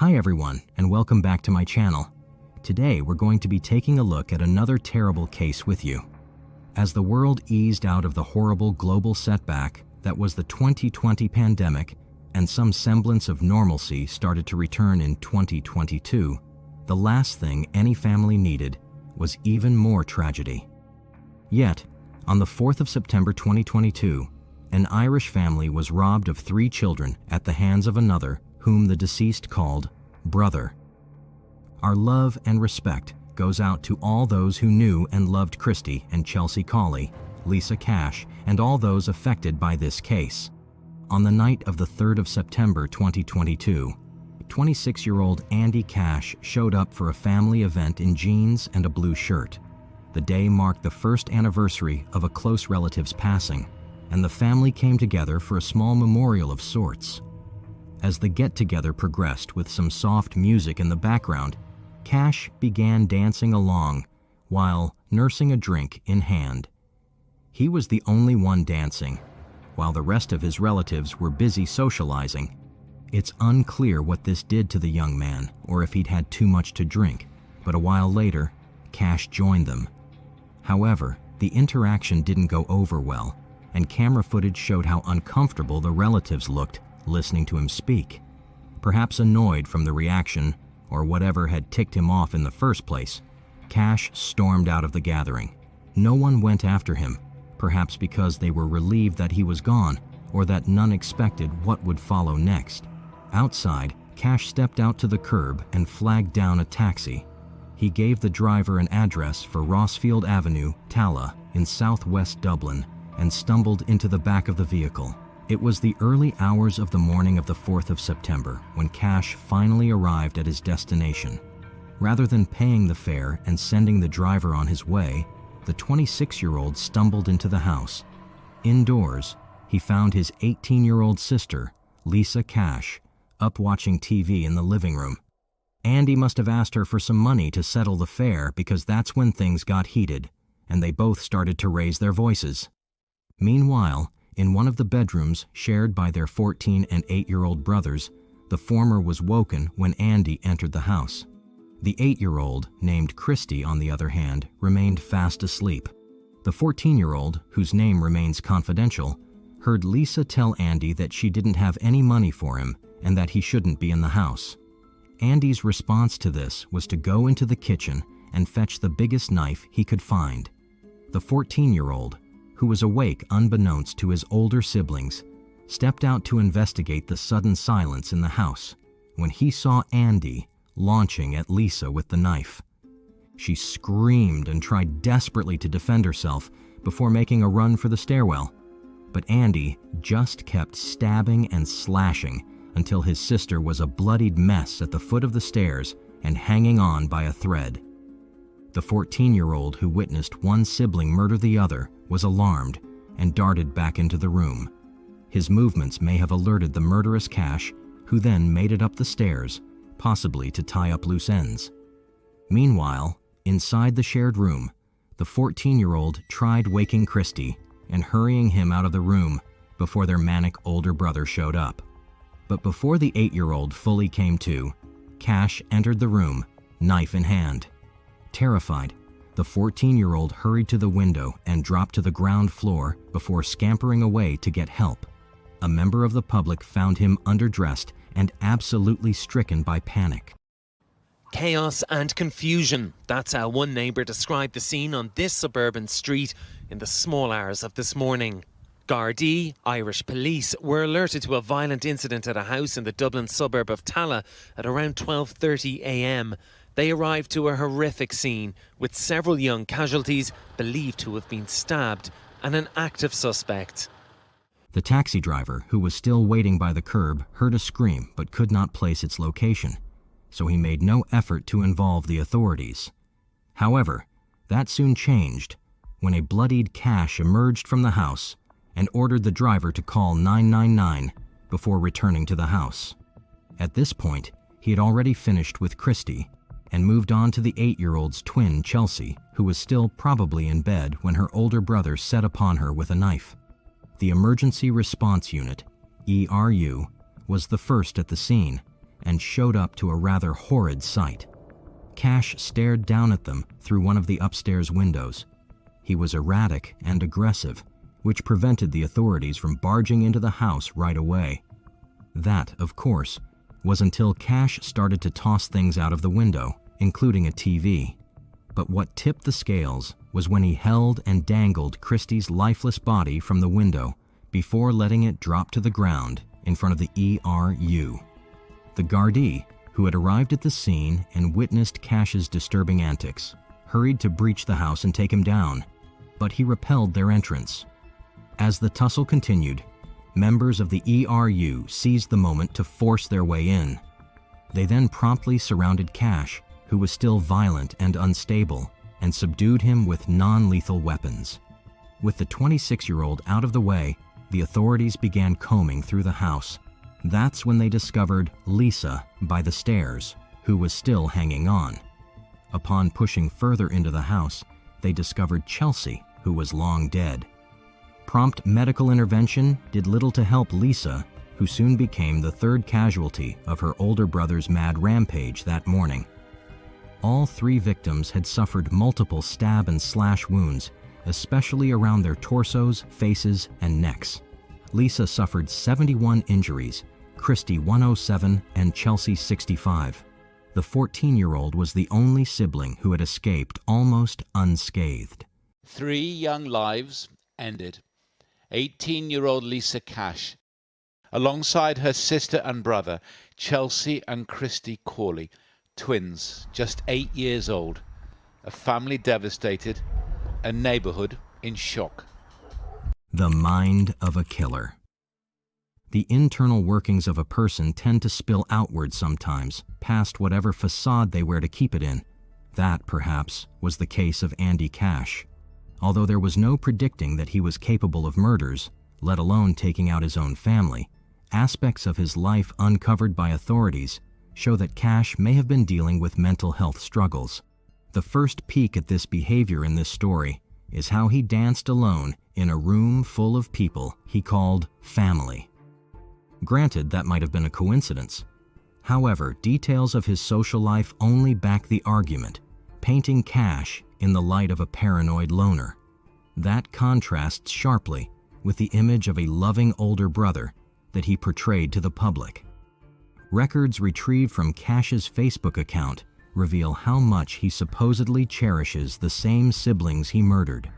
Hi everyone, and welcome back to my channel. Today we're going to be taking a look at another terrible case with you. As the world eased out of the horrible global setback that was the 2020 pandemic and some semblance of normalcy started to return in 2022, the last thing any family needed was even more tragedy. Yet, on the 4th of September 2022, an Irish family was robbed of 3 children at the hands of another whom the deceased called brother. Our love and respect goes out to all those who knew and loved Christy and Chelsea Cawley, Lisa Cash, and all those affected by this case. On the night of the 3rd of September 2022, 26-year-old Andy Cash showed up for a family event in jeans and a blue shirt. The day marked the first anniversary of a close relative's passing, and the family came together for a small memorial of sorts. As the get-together progressed with some soft music in the background, Cash began dancing along while nursing a drink in hand. He was the only one dancing, while the rest of his relatives were busy socializing. It's unclear what this did to the young man or if he'd had too much to drink, but a while later, Cash joined them. However, the interaction didn't go over well, and camera footage showed how uncomfortable the relatives looked listening to him speak. Perhaps annoyed from the reaction or whatever had ticked him off in the first place, Cash stormed out of the gathering. No one went after him, perhaps because they were relieved that he was gone or that none expected what would follow next. Outside, Cash stepped out to the curb and flagged down a taxi. He gave the driver an address for Rossfield Avenue, Tallaght, in southwest Dublin, and stumbled into the back of the vehicle. It was the early hours of the morning of the 4th of September when Cash finally arrived at his destination. Rather than paying the fare and sending the driver on his way, the 26-year-old stumbled into the house. Indoors, he found his 18-year-old sister, Lisa Cash, up watching TV in the living room. Andy must have asked her for some money to settle the fare because that's when things got heated, and they both started to raise their voices. Meanwhile, in one of the bedrooms shared by their 14 and 8-year-old brothers, the former was woken when Andy entered the house. The 8-year-old, named Christy on the other hand, remained fast asleep. The 14-year-old, whose name remains confidential, heard Lisa tell Andy that she didn't have any money for him and that he shouldn't be in the house. Andy's response to this was to go into the kitchen and fetch the biggest knife he could find. The 14-year-old, who was awake unbeknownst to his older siblings, stepped out to investigate the sudden silence in the house when he saw Andy launching at Lisa with the knife. She screamed and tried desperately to defend herself before making a run for the stairwell, but Andy just kept stabbing and slashing until his sister was a bloodied mess at the foot of the stairs and hanging on by a thread. The 14-year-old who witnessed one sibling murder the other was alarmed and darted back into the room. His movements may have alerted the murderous Cash, who then made it up the stairs, possibly to tie up loose ends. Meanwhile, inside the shared room, the 14-year-old tried waking Christy and hurrying him out of the room before their manic older brother showed up. But before the 8-year-old fully came to, Cash entered the room, knife in hand. Terrified, the 14-year-old hurried to the window and dropped to the ground floor before scampering away to get help. A member of the public found him underdressed and absolutely stricken by panic. Chaos and confusion. That's how one neighbour described the scene on this suburban street in the small hours of this morning. Gardaí, Irish police, were alerted to a violent incident at a house in the Dublin suburb of Tallaght at around 12:30 a.m. They arrived to a horrific scene with several young casualties believed to have been stabbed and an active suspect. The taxi driver, who was still waiting by the curb, heard a scream but could not place its location, so he made no effort to involve the authorities. However, that soon changed when a bloodied Cash emerged from the house and ordered the driver to call 999 before returning to the house. At this point, he had already finished with Christy and moved on to the 8-year-old's twin, Chelsea, who was still probably in bed when her older brother set upon her with a knife. The Emergency Response Unit, ERU, was the first at the scene and showed up to a rather horrid sight. Cash stared down at them through one of the upstairs windows. He was erratic and aggressive, which prevented the authorities from barging into the house right away. That, of course, was until Cash started to toss things out of the window, including a TV. But what tipped the scales was when he held and dangled Christy's lifeless body from the window before letting it drop to the ground in front of the ERU. The Gardaí, who had arrived at the scene and witnessed Cash's disturbing antics, hurried to breach the house and take him down, but he repelled their entrance. As the tussle continued, members of the ERU seized the moment to force their way in. They then promptly surrounded Cash, who was still violent and unstable, and subdued him with non-lethal weapons. With the 26-year-old out of the way, the authorities began combing through the house. That's when they discovered Lisa by the stairs, who was still hanging on. Upon pushing further into the house, they discovered Chelsea, who was long dead. Prompt medical intervention did little to help Lisa, who soon became the third casualty of her older brother's mad rampage that morning. All three victims had suffered multiple stab and slash wounds, especially around their torsos, faces, and necks. Lisa suffered 71 injuries, Christy 107, and Chelsea 65. The 14-year-old was the only sibling who had escaped almost unscathed. 3 young lives ended. 18-year-old Lisa Cash, alongside her sister and brother, Chelsea and Christy Cawley, twins, just 8 years old, a family devastated, a neighborhood in shock. The mind of a killer. The internal workings of a person tend to spill outward sometimes, past whatever facade they wear to keep it in. That, perhaps, was the case of Andy Cash. Although there was no predicting that he was capable of murders, let alone taking out his own family, aspects of his life uncovered by authorities show that Cash may have been dealing with mental health struggles. The first peek at this behavior in this story is how he danced alone in a room full of people he called family. Granted, that might have been a coincidence. However, details of his social life only back the argument, painting Cash in the light of a paranoid loner. That contrasts sharply with the image of a loving older brother that he portrayed to the public. Records retrieved from Cash's Facebook account reveal how much he supposedly cherishes the same siblings he murdered.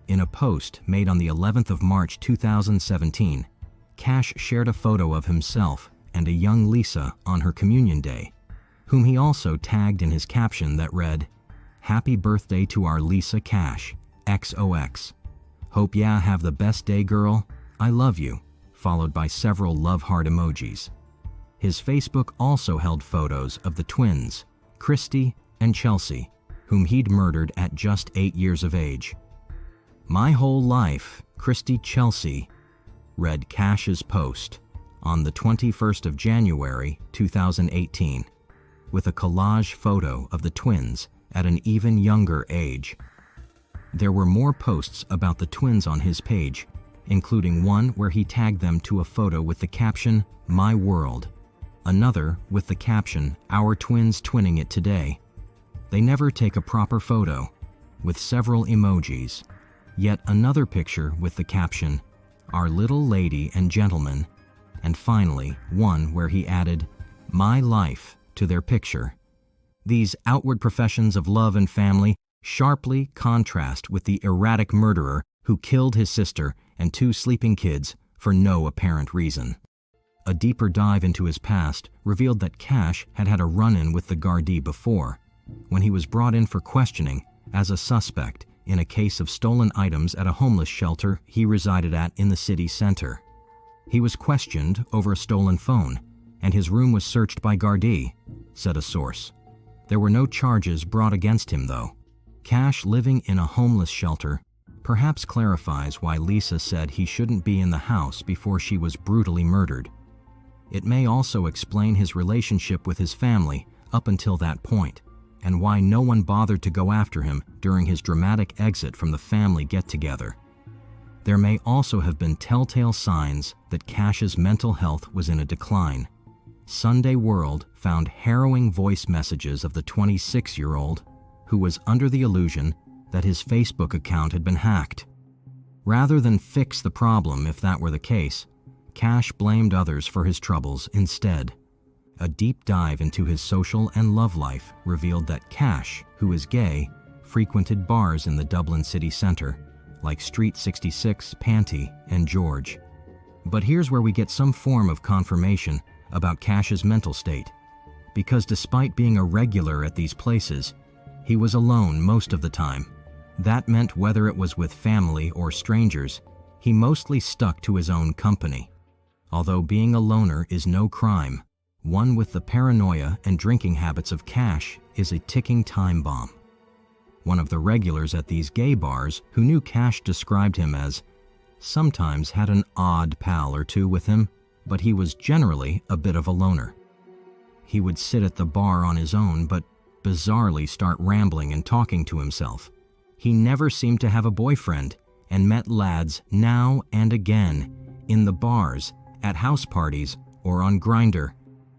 In a post made on the 11th of March 2017, Cash shared a photo of himself and a young Lisa on her communion day, whom he also tagged in his caption that read, "Happy birthday to our Lisa Cash, XOX. Hope ya have the best day, girl. I love you," followed by several love heart emojis. His Facebook also held photos of the twins, Christy and Chelsea, whom he'd murdered at just 8 years of age. "My whole life, Christy Chelsea," read Cash's post on the 21st of January 2018, with a collage photo of the twins at an even younger age. There were more posts about the twins on his page, including one where he tagged them to a photo with the caption, "My World," another with the caption, "Our twins twinning it today." They never take a proper photo, with several emojis, yet another picture with the caption, "Our little lady and gentleman," and finally one where he added, "My life," to their picture. These outward professions of love and family sharply contrast with the erratic murderer who killed his sister and 2 sleeping kids for no apparent reason. A deeper dive into his past revealed that Cash had had a run-in with the Gardaí before, when he was brought in for questioning as a suspect in a case of stolen items at a homeless shelter he resided at in the city center. He was questioned over a stolen phone, and his room was searched by Gardaí, said a source. There were no charges brought against him, though. Cash living in a homeless shelter perhaps clarifies why Lisa said he shouldn't be in the house before she was brutally murdered. It may also explain his relationship with his family up until that point, and why no one bothered to go after him during his dramatic exit from the family get-together. There may also have been telltale signs that Cash's mental health was in a decline. Sunday World found harrowing voice messages of the 26-year-old who was under the illusion that his Facebook account had been hacked. Rather than fix the problem if that were the case, Cash blamed others for his troubles instead. A deep dive into his social and love life revealed that Cash, who is gay, frequented bars in the Dublin city centre, like Street 66, Panty, and George. But here's where we get some form of confirmation about Cash's mental state, because despite being a regular at these places, he was alone most of the time. That meant whether it was with family or strangers, he mostly stuck to his own company. Although being a loner is no crime, one with the paranoia and drinking habits of Cash is a ticking time bomb. One of the regulars at these gay bars, who knew Cash described him as sometimes had an odd pal or two with him, but he was generally a bit of a loner. He would sit at the bar on his own, but bizarrely start rambling and talking to himself. He never seemed to have a boyfriend and met lads now and again in the bars, at house parties, or on Grindr.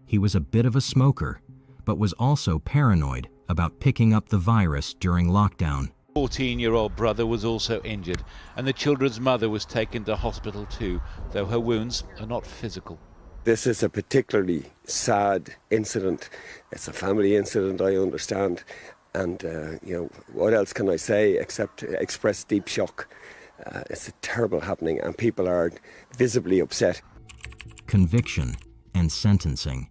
He was a bit of a smoker, but was also paranoid about picking up the virus during lockdown. 14-year-old brother was also injured, and the children's mother was taken to hospital too, though her wounds are not physical. This is a particularly sad incident. It's a family incident, I understand. And, what else can I say except express deep shock? It's a terrible happening, and people are visibly upset. Conviction and sentencing.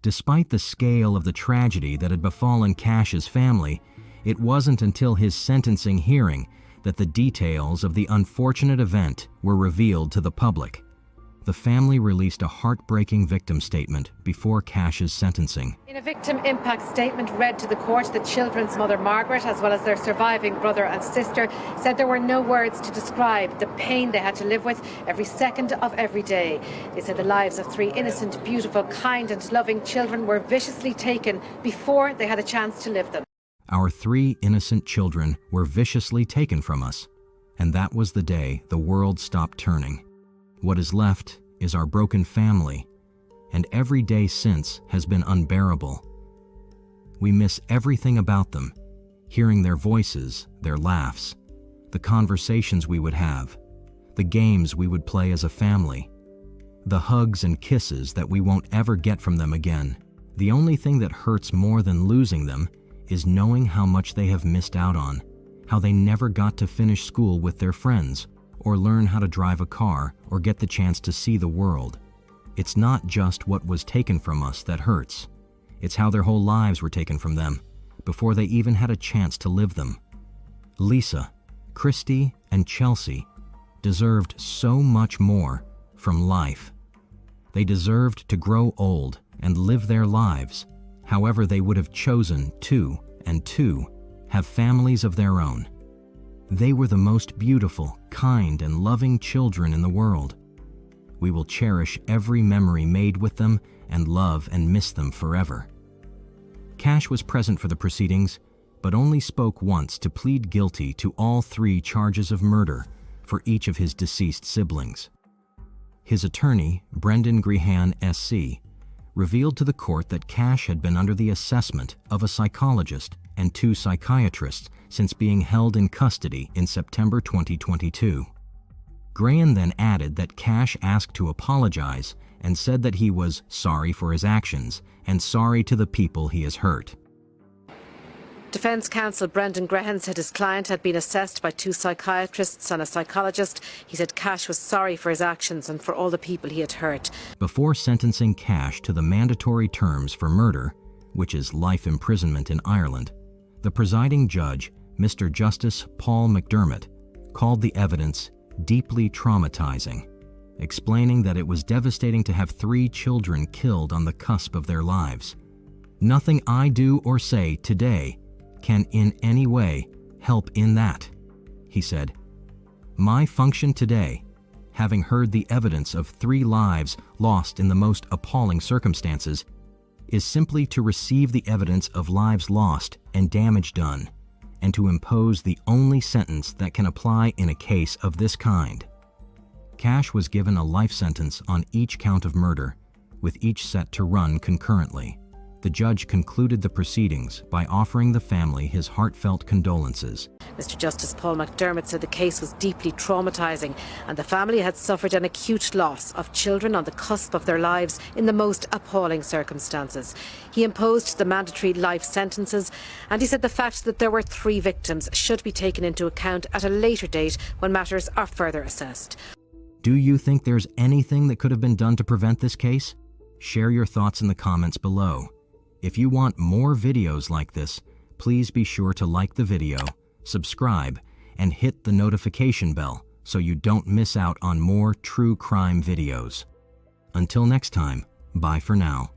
Despite the scale of the tragedy that had befallen Cash's family, it wasn't until his sentencing hearing that the details of the unfortunate event were revealed to the public. The family released a heartbreaking victim statement before Cash's sentencing. In a victim impact statement read to the court, the children's mother, Margaret, as well as their surviving brother and sister, said there were no words to describe the pain they had to live with every second of every day. They said the lives of 3 innocent, beautiful, kind and loving children were viciously taken before they had a chance to live them. Our 3 innocent children were viciously taken from us, and that was the day the world stopped turning. What is left is our broken family, and every day since has been unbearable. We miss everything about them, hearing their voices, their laughs, the conversations we would have, the games we would play as a family, the hugs and kisses that we won't ever get from them again. The only thing that hurts more than losing them is knowing how much they have missed out on, how they never got to finish school with their friends, or learn how to drive a car, or get the chance to see the world. It's not just what was taken from us that hurts. It's how their whole lives were taken from them, before they even had a chance to live them. Lisa, Christy, and Chelsea deserved so much more from life. They deserved to grow old and live their lives, however they would have chosen to, and to have families of their own. They were the most beautiful, kind, and loving children in the world. We will cherish every memory made with them and love and miss them forever. Cash was present for the proceedings, but only spoke once to plead guilty to all 3 charges of murder for each of his deceased siblings. His attorney, Brendan Grehan SC, revealed to the court that Cash had been under the assessment of a psychologist and 2 psychiatrists since being held in custody in September 2022. Grehan then added that Cash asked to apologize and said that he was sorry for his actions and sorry to the people he has hurt. Defence counsel Brendan Grehan said his client had been assessed by 2 psychiatrists and a psychologist. He said Cash was sorry for his actions and for all the people he had hurt. Before sentencing Cash to the mandatory terms for murder, which is life imprisonment in Ireland, the presiding judge, Mr. Justice Paul McDermott, called the evidence deeply traumatizing, explaining that it was devastating to have 3 children killed on the cusp of their lives. Nothing I do or say today can in any way help in that, he said. My function today, having heard the evidence of 3 lives lost in the most appalling circumstances, is simply to receive the evidence of lives lost and damage done, and to impose the only sentence that can apply in a case of this kind. Cash was given a life sentence on each count of murder, with each set to run concurrently. The judge concluded the proceedings by offering the family his heartfelt condolences. Mr. Justice Paul McDermott said the case was deeply traumatising and the family had suffered an acute loss of children on the cusp of their lives in the most appalling circumstances. He imposed the mandatory life sentences and he said the fact that there were 3 victims should be taken into account at a later date when matters are further assessed. Do you think there's anything that could have been done to prevent this case? Share your thoughts in the comments below. If you want more videos like this, please be sure to like the video, subscribe, and hit the notification bell so you don't miss out on more true crime videos. Until next time, bye for now.